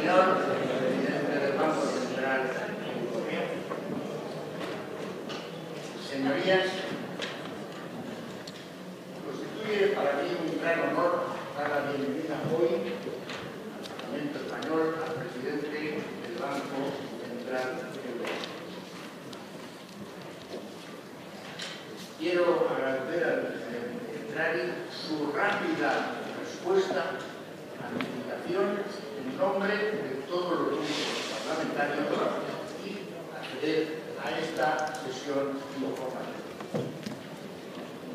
Señor presidente del Banco Central Europeo, señorías, constituye para mí un gran honor dar la bienvenida hoy al Parlamento Español al presidente del Banco Central Europeo. Quiero agradecer al presidente Draghi su rápida respuesta a mi invitación en nombre de todos los grupos parlamentarios y acceder a esta sesión informativa.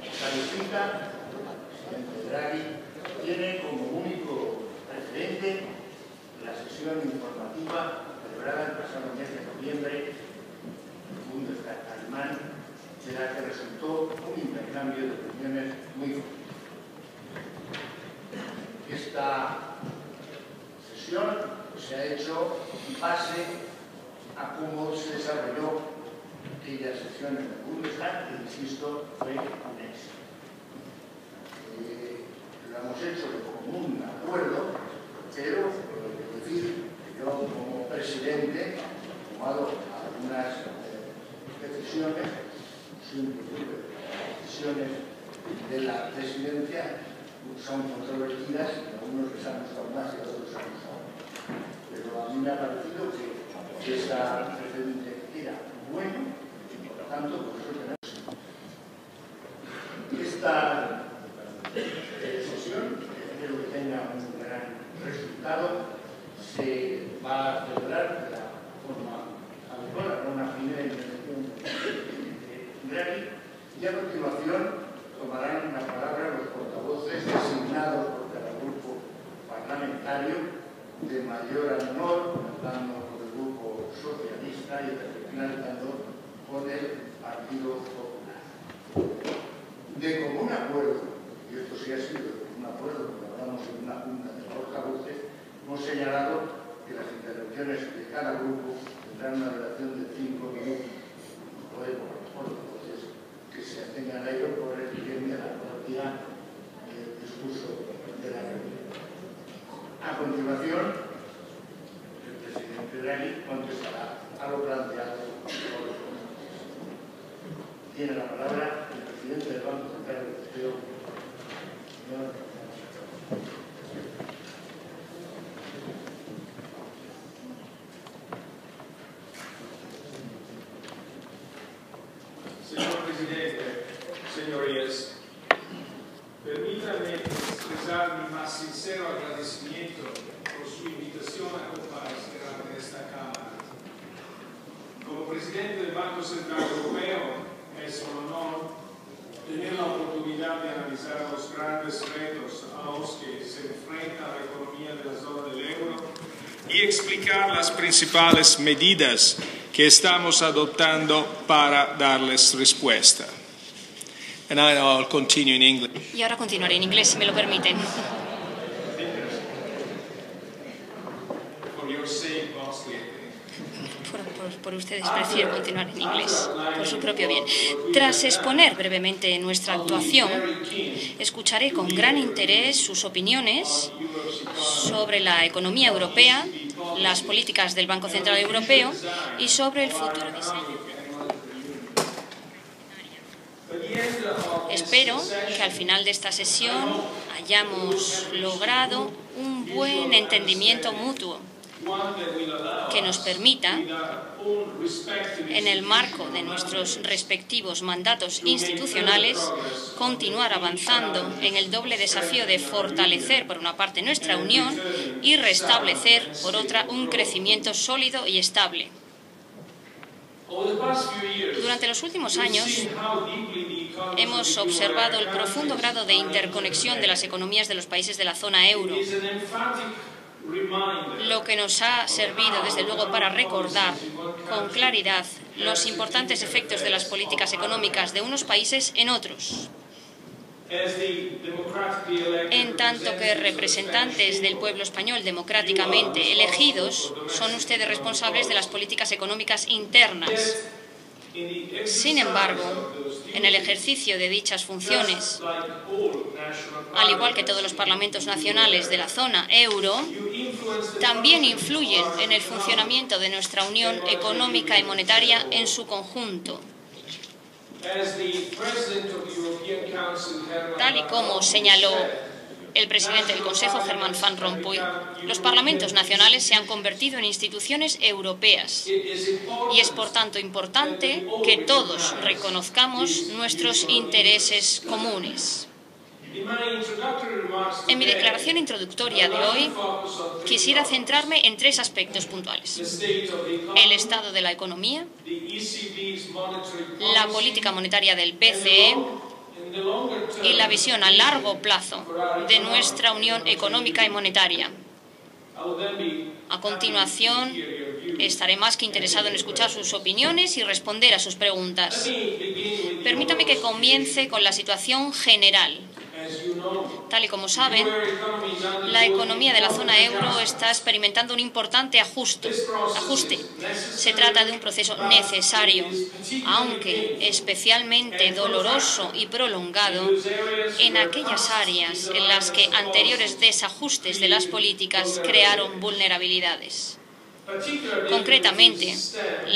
La visita del presidente Draghi tiene como único precedente la sesión informativa celebrada el pasado mes de noviembre en el Bundestag alemán, de la que resultó un intercambio de opiniones muy fuerte. Esta sesión se ha hecho en base a cómo se desarrolló aquella sesión en el Bundestag, que, insisto, fue un éxito. Lo hemos hecho de común acuerdo, pero debo decir que yo, como presidente, he tomado algunas decisiones, decisiones de la presidencia son controvertidas y a unos les han gustado más y a otros les han gustado menos. Pero a mí me ha parecido que esa precedente era bueno y por lo tanto por eso tenemos. Esta sesión, espero que tenga un gran resultado, se va a celebrar de la forma adecuada, con una primera intervención de Draghi, y a continuación tomarán la palabra los portavoces designados por cada grupo parlamentario de mayor a menor, empezando por el grupo socialista y finalizando con el Partido Popular. De común acuerdo, y esto sí ha sido de común acuerdo, porque hablamos en una junta de portavoces, hemos señalado que las intervenciones de cada grupo tendrán una duración de 5 minutos. Podemos, los portavoces, que se atengan a ello por exigencia de la cortesía del discurso de la reunión. A continuación, el presidente Draghi contestará a lo planteado por los ponentes. Tiene la palabra el presidente del Banco Central Europeo, señor. Señor presidente, señorías, permítanme expresar mi más sincero agradecimiento por su invitación a comparecer ante esta Cámara. Como presidente del Banco Central Europeo, es un honor tener la oportunidad de analizar los grandes retos a los que se enfrenta la economía de la zona del euro y explicar las principales medidas que estamos adoptando para darles respuesta. And I'll continue in English. Y ahora continuaré en inglés, si me lo permiten. For your sake, mostly. Por ustedes prefiero continuar en inglés, por su propio bien. Tras exponer brevemente nuestra actuación, escucharé con gran interés sus opiniones sobre la economía europea, las políticas del Banco Central Europeo y sobre el futuro diseño. Espero que al final de esta sesión hayamos logrado un buen entendimiento mutuo que nos permita, en el marco de nuestros respectivos mandatos institucionales, continuar avanzando en el doble desafío de fortalecer, por una parte, nuestra unión y restablecer, por otra, un crecimiento sólido y estable. Durante los últimos años, hemos observado el profundo grado de interconexión de las economías de los países de la zona euro, lo que nos ha servido, desde luego, para recordar con claridad los importantes efectos de las políticas económicas de unos países en otros. En tanto que representantes del pueblo español democráticamente elegidos, son ustedes responsables de las políticas económicas internas. Sin embargo, en el ejercicio de dichas funciones, al igual que todos los parlamentos nacionales de la zona euro, también influyen en el funcionamiento de nuestra Unión Económica y Monetaria en su conjunto. Tal y como señaló el presidente del Consejo, Herman Van Rompuy, los parlamentos nacionales se han convertido en instituciones europeas y es por tanto importante que todos reconozcamos nuestros intereses comunes. En mi declaración introductoria de hoy quisiera centrarme en 3 aspectos puntuales: el estado de la economía, la política monetaria del BCE y la visión a largo plazo de nuestra Unión Económica y Monetaria. A continuación, estaré más que interesado en escuchar sus opiniones y responder a sus preguntas. Permítame que comience con la situación general. Tal y como saben, la economía de la zona euro está experimentando un importante ajuste. Se trata de un proceso necesario, aunque especialmente doloroso y prolongado en aquellas áreas en las que anteriores desajustes de las políticas crearon vulnerabilidades. Concretamente,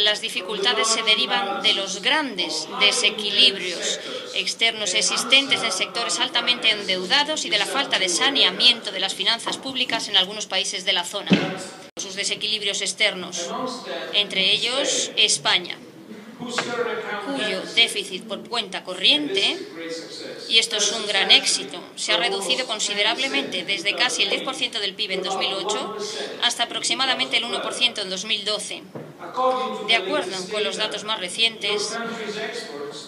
las dificultades se derivan de los grandes desequilibrios externos existentes en sectores altamente endeudados y de la falta de saneamiento de las finanzas públicas en algunos países de la zona. Sus desequilibrios externos, entre ellos España, cuyo déficit por cuenta corriente, y esto es un gran éxito, se ha reducido considerablemente desde casi el 10% del PIB en 2008 hasta aproximadamente el 1% en 2012. De acuerdo con los datos más recientes,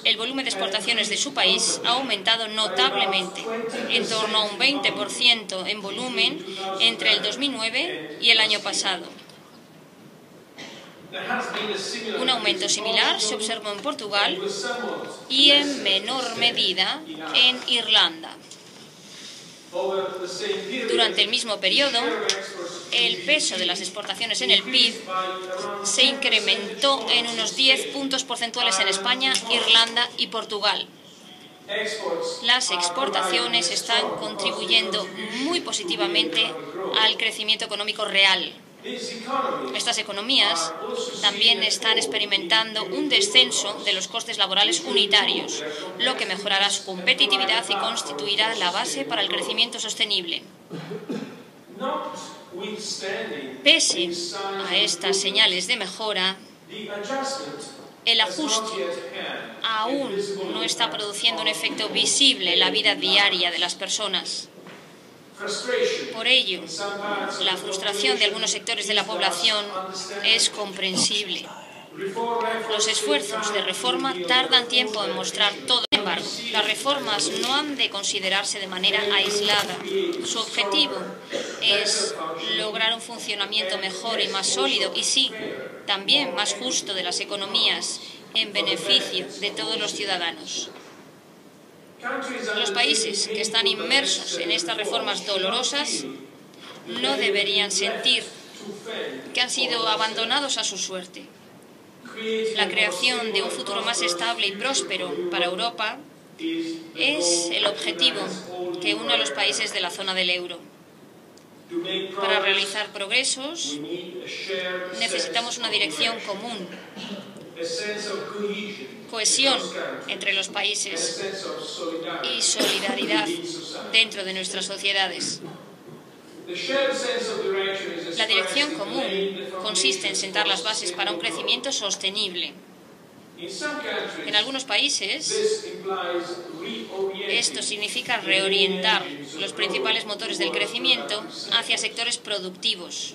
el volumen de exportaciones de su país ha aumentado notablemente, en torno a un 20% en volumen entre el 2009 y el año pasado. Un aumento similar se observó en Portugal y en menor medida en Irlanda. Durante el mismo periodo, el peso de las exportaciones en el PIB se incrementó en unos 10 puntos porcentuales en España, Irlanda y Portugal. Las exportaciones están contribuyendo muy positivamente al crecimiento económico real. Estas economías también están experimentando un descenso de los costes laborales unitarios, lo que mejorará su competitividad y constituirá la base para el crecimiento sostenible. Pese a estas señales de mejora, el ajuste aún no está produciendo un efecto visible en la vida diaria de las personas. Por ello, la frustración de algunos sectores de la población es comprensible. Los esfuerzos de reforma tardan tiempo en mostrar todo. Sin embargo, las reformas no han de considerarse de manera aislada. Su objetivo es lograr un funcionamiento mejor y más sólido y, sí, también más justo de las economías en beneficio de todos los ciudadanos. Los países que están inmersos en estas reformas dolorosas no deberían sentir que han sido abandonados a su suerte. La creación de un futuro más estable y próspero para Europa es el objetivo que une a los países de la zona del euro. Para realizar progresos necesitamos una dirección común, cohesión entre los países y solidaridad dentro de nuestras sociedades. La dirección común consiste en sentar las bases para un crecimiento sostenible. En algunos países, esto significa reorientar los principales motores del crecimiento hacia sectores productivos.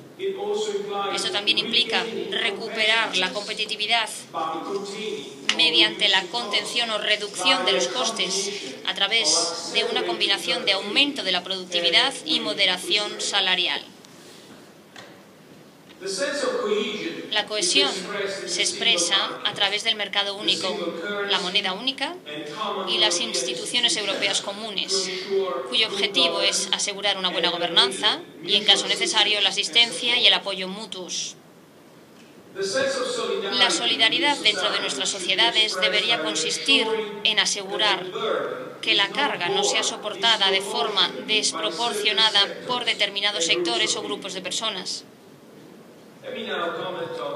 Esto también implica recuperar la competitividad mediante la contención o reducción de los costes a través de una combinación de aumento de la productividad y moderación salarial. La cohesión se expresa a través del mercado único, la moneda única y las instituciones europeas comunes, cuyo objetivo es asegurar una buena gobernanza y, en caso necesario, la asistencia y el apoyo mutuos. La solidaridad dentro de nuestras sociedades debería consistir en asegurar que la carga no sea soportada de forma desproporcionada por determinados sectores o grupos de personas.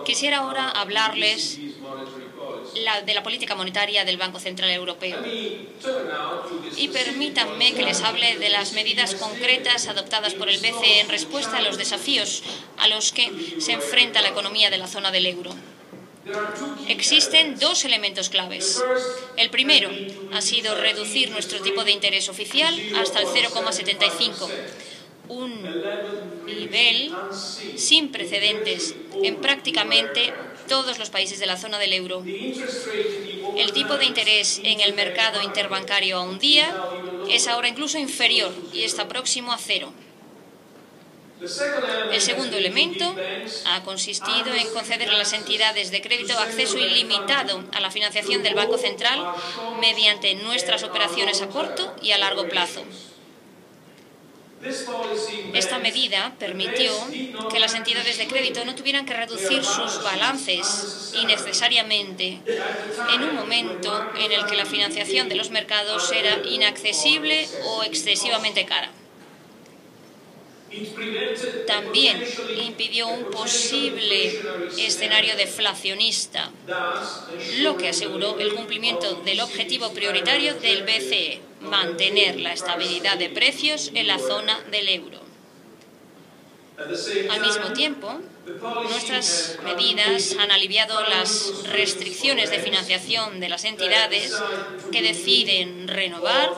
Quisiera ahora hablarles de la política monetaria del Banco Central Europeo. Y permítanme que les hable de las medidas concretas adoptadas por el BCE en respuesta a los desafíos a los que se enfrenta la economía de la zona del euro. Existen dos elementos claves. El primero ha sido reducir nuestro tipo de interés oficial hasta el 0,75, un nivel sin precedentes en prácticamente todos los países de la zona del euro. El tipo de interés en el mercado interbancario a un día es ahora incluso inferior y está próximo a cero. El segundo elemento ha consistido en conceder a las entidades de crédito acceso ilimitado a la financiación del Banco Central mediante nuestras operaciones a corto y a largo plazo. Esta medida permitió que las entidades de crédito no tuvieran que reducir sus balances innecesariamente en un momento en el que la financiación de los mercados era inaccesible o excesivamente cara. También impidió un posible escenario deflacionista, lo que aseguró el cumplimiento del objetivo prioritario del BCE, mantener la estabilidad de precios en la zona del euro. Al mismo tiempo, nuestras medidas han aliviado las restricciones de financiación de las entidades que deciden renovar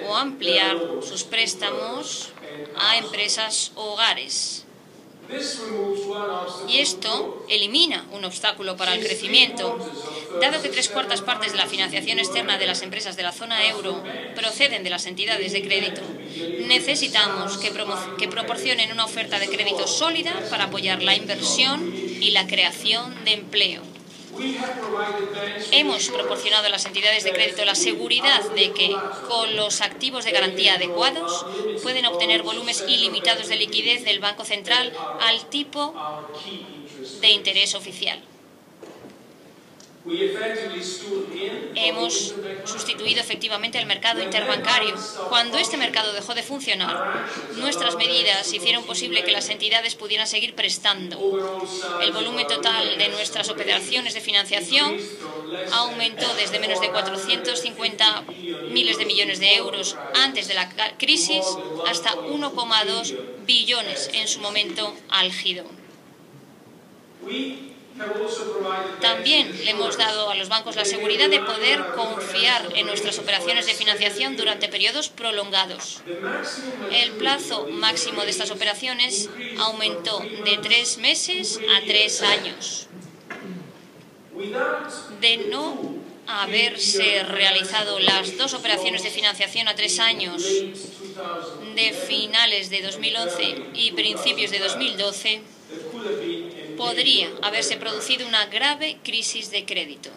o ampliar sus préstamos a empresas o hogares. Y esto elimina un obstáculo para el crecimiento. Dado que 3/4 partes de la financiación externa de las empresas de la zona euro proceden de las entidades de crédito, necesitamos que proporcionen una oferta de crédito sólida para apoyar la inversión y la creación de empleo. Hemos proporcionado a las entidades de crédito la seguridad de que, con los activos de garantía adecuados, pueden obtener volúmenes ilimitados de liquidez del Banco Central al tipo de interés oficial. Hemos sustituido efectivamente el mercado interbancario. Cuando este mercado dejó de funcionar, nuestras medidas hicieron posible que las entidades pudieran seguir prestando. El volumen total de nuestras operaciones de financiación aumentó desde menos de 450 miles de millones de euros antes de la crisis hasta 1,2 billones en su momento álgido. También le hemos dado a los bancos la seguridad de poder confiar en nuestras operaciones de financiación durante periodos prolongados. El plazo máximo de estas operaciones aumentó de 3 meses a 3 años. De no haberse realizado las 2 operaciones de financiación a 3 años de finales de 2011 y principios de 2012, podría haberse producido una grave crisis de crédito.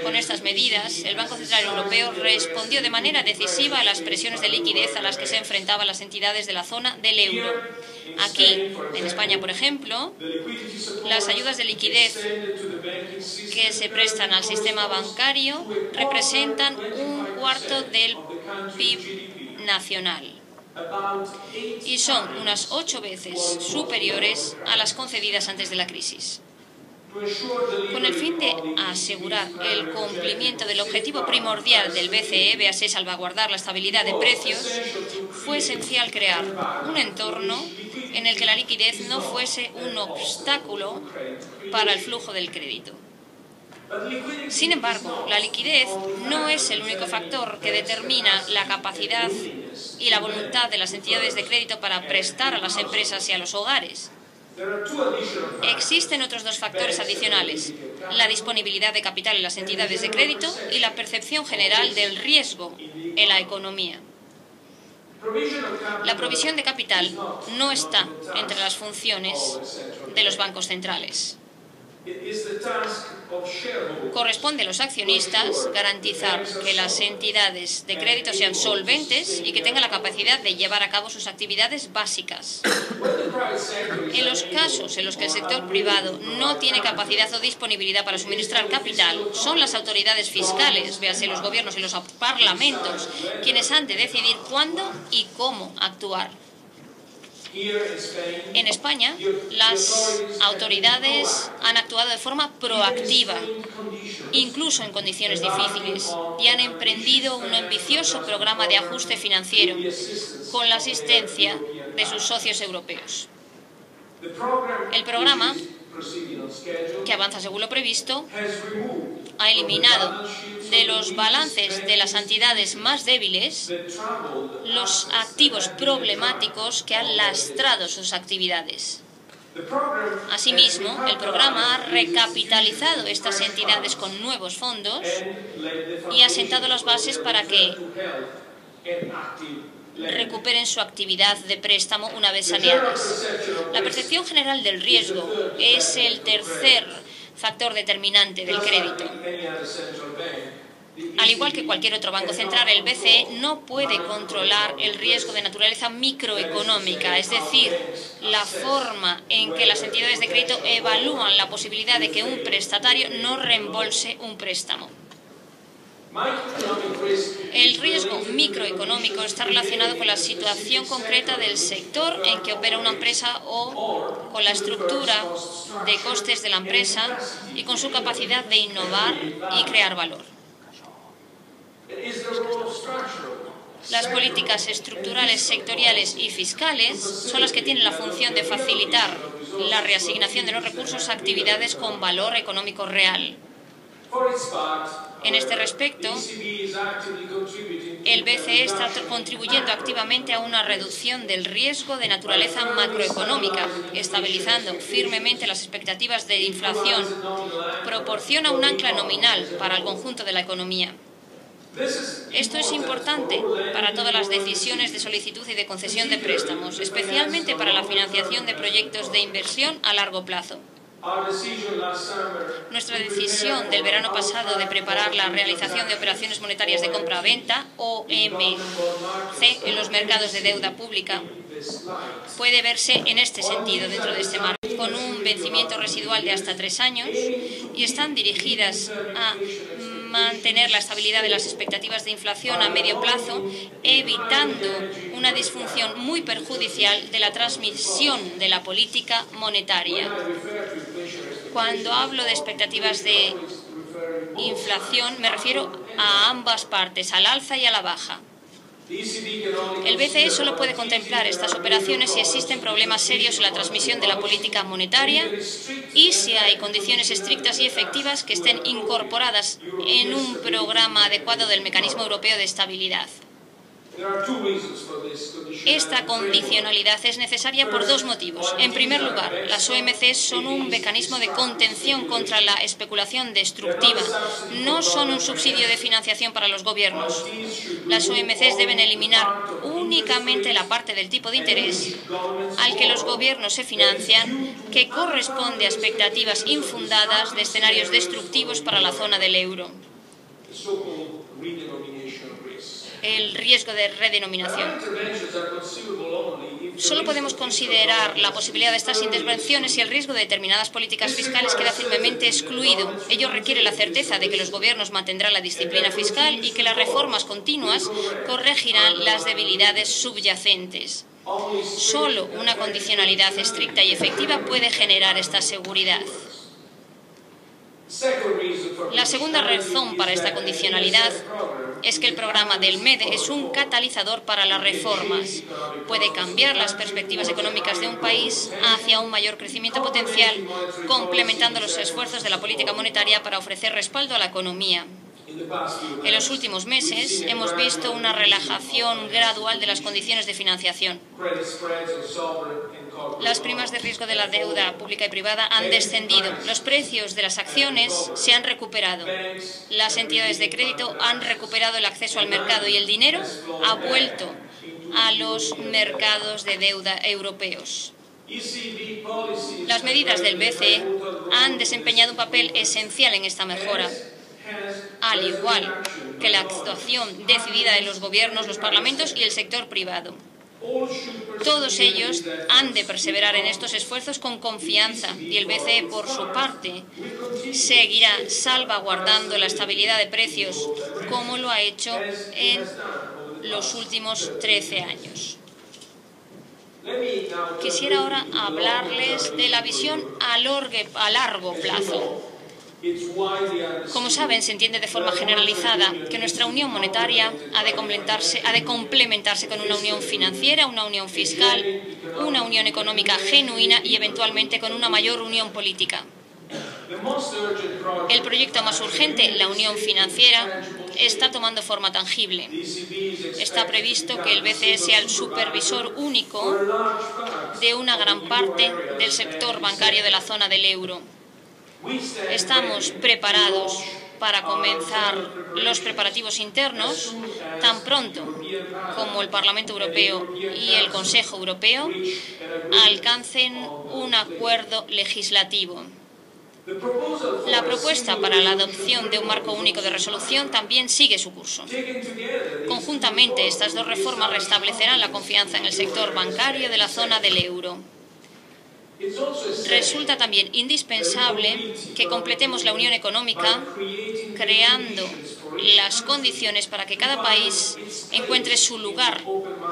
Con estas medidas, el Banco Central Europeo respondió de manera decisiva a las presiones de liquidez a las que se enfrentaban las entidades de la zona del euro. Aquí, en España, por ejemplo, las ayudas de liquidez que se prestan al sistema bancario representan 1/4 del PIB nacional y son unas 8 veces superiores a las concedidas antes de la crisis. Con el fin de asegurar el cumplimiento del objetivo primordial del BCE, véase salvaguardar la estabilidad de precios, fue esencial crear un entorno en el que la liquidez no fuese un obstáculo para el flujo del crédito. Sin embargo, la liquidez no es el único factor que determina la capacidad y la voluntad de las entidades de crédito para prestar a las empresas y a los hogares. Existen otros 2 factores adicionales: la disponibilidad de capital en las entidades de crédito y la percepción general del riesgo en la economía. La provisión de capital no está entre las funciones de los bancos centrales. Corresponde a los accionistas garantizar que las entidades de crédito sean solventes y que tengan la capacidad de llevar a cabo sus actividades básicas. En los casos en los que el sector privado no tiene capacidad o disponibilidad para suministrar capital, son las autoridades fiscales, véase los gobiernos y los parlamentos, quienes han de decidir cuándo y cómo actuar. En España, las autoridades han actuado de forma proactiva, incluso en condiciones difíciles, y han emprendido un ambicioso programa de ajuste financiero con la asistencia de sus socios europeos. El programa, que avanza según lo previsto, ha eliminado de los balances de las entidades más débiles los activos problemáticos que han lastrado sus actividades. Asimismo, el programa ha recapitalizado estas entidades con nuevos fondos y ha sentado las bases para que recuperen su actividad de préstamo una vez saneadas. La percepción general del riesgo es el tercer factor determinante del crédito. Al igual que cualquier otro banco central, el BCE no puede controlar el riesgo de naturaleza microeconómica, es decir, la forma en que las entidades de crédito evalúan la posibilidad de que un prestatario no reembolse un préstamo. El riesgo microeconómico está relacionado con la situación concreta del sector en que opera una empresa o con la estructura de costes de la empresa y con su capacidad de innovar y crear valor. Las políticas estructurales, sectoriales y fiscales son las que tienen la función de facilitar la reasignación de los recursos a actividades con valor económico real. En este respecto, el BCE está contribuyendo activamente a una reducción del riesgo de naturaleza macroeconómica, estabilizando firmemente las expectativas de inflación, proporciona un ancla nominal para el conjunto de la economía. Esto es importante para todas las decisiones de solicitud y de concesión de préstamos, especialmente para la financiación de proyectos de inversión a largo plazo. Nuestra decisión del verano pasado de preparar la realización de operaciones monetarias de compra-venta, OMC, en los mercados de deuda pública, puede verse en este sentido dentro de este marco, con un vencimiento residual de hasta 3 años y están dirigidas a mantener la estabilidad de las expectativas de inflación a medio plazo, evitando una disfunción muy perjudicial de la transmisión de la política monetaria. Cuando hablo de expectativas de inflación, me refiero a ambas partes, al alza y a la baja. El BCE solo puede contemplar estas operaciones si existen problemas serios en la transmisión de la política monetaria y si hay condiciones estrictas y efectivas que estén incorporadas en un programa adecuado del Mecanismo Europeo de Estabilidad. Esta condicionalidad es necesaria por 2 motivos. En primer lugar, las OMC son un mecanismo de contención contra la especulación destructiva, no son un subsidio de financiación para los gobiernos. Las OMC deben eliminar únicamente la parte del tipo de interés al que los gobiernos se financian, que corresponde a expectativas infundadas de escenarios destructivos para la zona del euro. El riesgo de redenominación. Solo podemos considerar la posibilidad de estas intervenciones si el riesgo de determinadas políticas fiscales queda firmemente excluido. Ello requiere la certeza de que los gobiernos mantendrán la disciplina fiscal y que las reformas continuas corregirán las debilidades subyacentes. Solo una condicionalidad estricta y efectiva puede generar esta seguridad. La segunda razón para esta condicionalidad es que el programa del MEDE es un catalizador para las reformas. Puede cambiar las perspectivas económicas de un país hacia un mayor crecimiento potencial, complementando los esfuerzos de la política monetaria para ofrecer respaldo a la economía. En los últimos meses hemos visto una relajación gradual de las condiciones de financiación. Las primas de riesgo de la deuda pública y privada han descendido. Los precios de las acciones se han recuperado. Las entidades de crédito han recuperado el acceso al mercado y el dinero ha vuelto a los mercados de deuda europeos. Las medidas del BCE han desempeñado un papel esencial en esta mejora, al igual que la actuación decidida de los gobiernos, los parlamentos y el sector privado. Todos ellos han de perseverar en estos esfuerzos con confianza y el BCE, por su parte, seguirá salvaguardando la estabilidad de precios como lo ha hecho en los últimos 13 años. Quisiera ahora hablarles de la visión a largo plazo. Como saben, se entiende de forma generalizada que nuestra unión monetaria ha de complementarse con una unión financiera, una unión fiscal, una unión económica genuina y eventualmente con una mayor unión política. El proyecto más urgente, la unión financiera, está tomando forma tangible. Está previsto que el BCE sea el supervisor único de una gran parte del sector bancario de la zona del euro. Estamos preparados para comenzar los preparativos internos tan pronto como el Parlamento Europeo y el Consejo Europeo alcancen un acuerdo legislativo. La propuesta para la adopción de un marco único de resolución también sigue su curso. Conjuntamente, estas dos reformas restablecerán la confianza en el sector bancario de la zona del euro. Resulta también indispensable que completemos la unión económica creando las condiciones para que cada país encuentre su lugar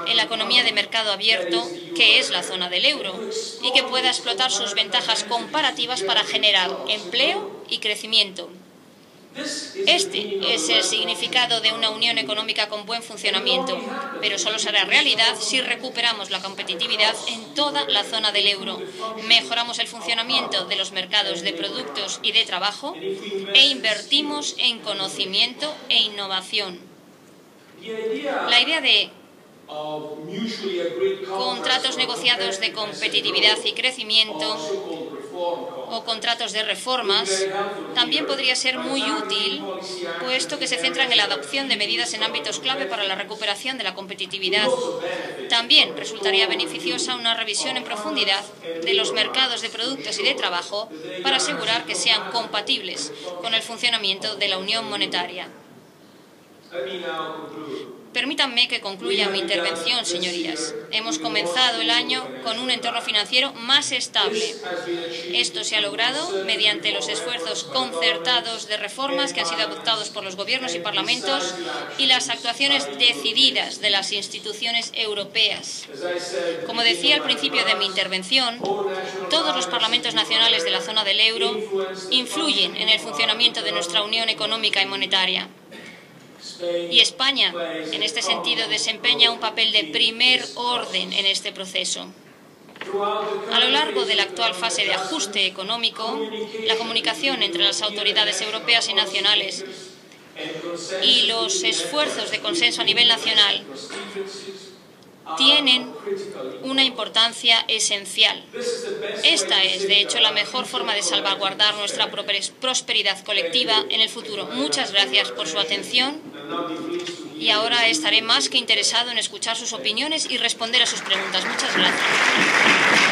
en la economía de mercado abierto, que es la zona del euro, y que pueda explotar sus ventajas comparativas para generar empleo y crecimiento. Este es el significado de una unión económica con buen funcionamiento, pero solo será realidad si recuperamos la competitividad en toda la zona del euro, mejoramos el funcionamiento de los mercados de productos y de trabajo e invertimos en conocimiento e innovación. La idea de contratos negociados de competitividad y crecimiento o contratos de reformas también podría ser muy útil, puesto que se centran en la adopción de medidas en ámbitos clave para la recuperación de la competitividad. También resultaría beneficiosa una revisión en profundidad de los mercados de productos y de trabajo para asegurar que sean compatibles con el funcionamiento de la unión monetaria. Permítanme que concluya mi intervención, señorías. Hemos comenzado el año con un entorno financiero más estable. Esto se ha logrado mediante los esfuerzos concertados de reformas que han sido adoptados por los gobiernos y parlamentos y las actuaciones decididas de las instituciones europeas. Como decía al principio de mi intervención, todos los parlamentos nacionales de la zona del euro influyen en el funcionamiento de nuestra unión económica y monetaria. Y España, en este sentido, desempeña un papel de primer orden en este proceso. A lo largo de la actual fase de ajuste económico, la comunicación entre las autoridades europeas y nacionales y los esfuerzos de consenso a nivel nacional tienen una importancia esencial. Esta es, de hecho, la mejor forma de salvaguardar nuestra prosperidad colectiva en el futuro. Muchas gracias por su atención y ahora estaré más que interesado en escuchar sus opiniones y responder a sus preguntas. Muchas gracias.